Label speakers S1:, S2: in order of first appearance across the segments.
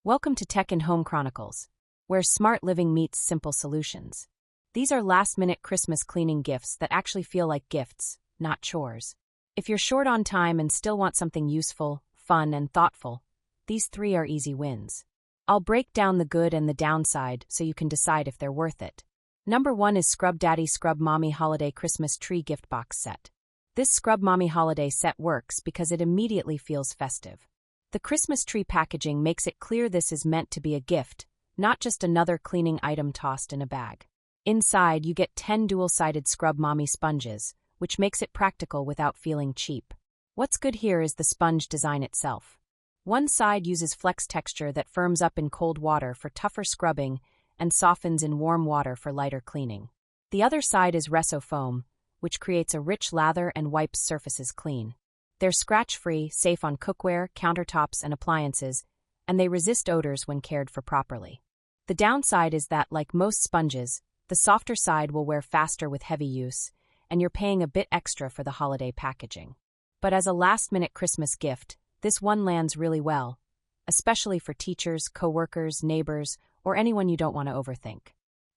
S1: Welcome to Tech and Home Chronicles, where smart living meets simple solutions. These are last-minute Christmas cleaning gifts that actually feel like gifts, not chores. If you're short on time and still want something useful, fun, and thoughtful, these 3 are easy wins. I'll break down the good and the downside so you can decide if they're worth it. Number 1 is Scrub Daddy Scrub Mommy Holiday Christmas Tree Gift Box Set. This Scrub Mommy holiday set works because it immediately feels festive. The Christmas tree packaging makes it clear this is meant to be a gift, not just another cleaning item tossed in a bag. Inside, you get 10 dual-sided Scrub Mommy sponges, which makes it practical without feeling cheap. What's good here is the sponge design itself. One side uses flex texture that firms up in cold water for tougher scrubbing and softens in warm water for lighter cleaning. The other side is Reso foam, which creates a rich lather and wipes surfaces clean. They're scratch-free, safe on cookware, countertops, and appliances, and they resist odors when cared for properly. The downside is that, like most sponges, the softer side will wear faster with heavy use, and you're paying a bit extra for the holiday packaging. But as a last-minute Christmas gift, this one lands really well, especially for teachers, co-workers, neighbors, or anyone you don't want to overthink.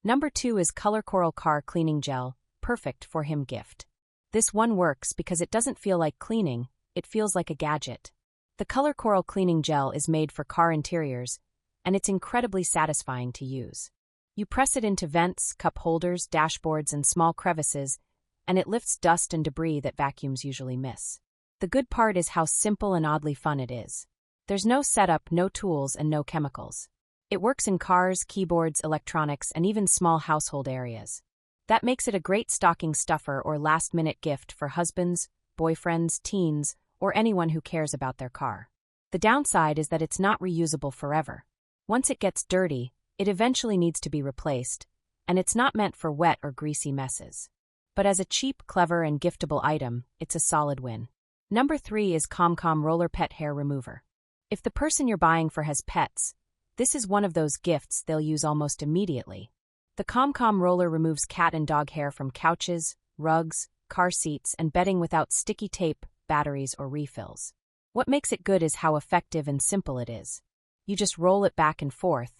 S1: Number 2 is ColorCoral Car Cleaning Gel, perfect for him gift. This one works because it doesn't feel like cleaning, it feels like a gadget. The ColorCoral Cleaning Gel is made for car interiors, and it's incredibly satisfying to use. You press it into vents, cup holders, dashboards, and small crevices, and it lifts dust and debris that vacuums usually miss. The good part is how simple and oddly fun it is. There's no setup, no tools, and no chemicals. It works in cars, keyboards, electronics, and even small household areas. That makes it a great stocking stuffer or last-minute gift for husbands, boyfriends, teens, or anyone who cares about their car. The downside is that it's not reusable forever. Once it gets dirty, it eventually needs to be replaced, and it's not meant for wet or greasy messes. But as a cheap, clever, and giftable item, it's a solid win. Number 3 is ChomChom Roller Pet Hair Remover. If the person you're buying for has pets, this is one of those gifts they'll use almost immediately. The ChomChom roller removes cat and dog hair from couches, rugs, car seats, and bedding without sticky tape, batteries, or refills. What makes it good is how effective and simple it is. You just roll it back and forth,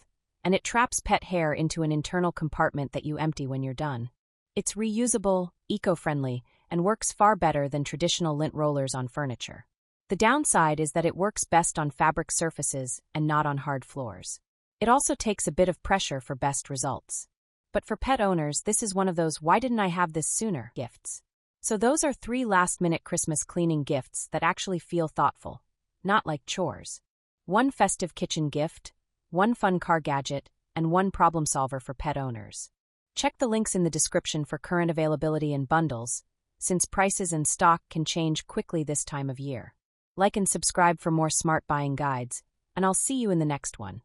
S1: and it traps pet hair into an internal compartment that you empty when you're done. It's reusable, eco-friendly, and works far better than traditional lint rollers on furniture. The downside is that it works best on fabric surfaces and not on hard floors. It also takes a bit of pressure for best results. But for pet owners, this is one of those "why didn't I have this sooner" gifts. So those are 3 last-minute Christmas cleaning gifts that actually feel thoughtful, not like chores. 1 festive kitchen gift, 1 fun car gadget, and 1 problem solver for pet owners. Check the links in the description for current availability and bundles, since prices and stock can change quickly this time of year. Like and subscribe for more smart buying guides, and I'll see you in the next one.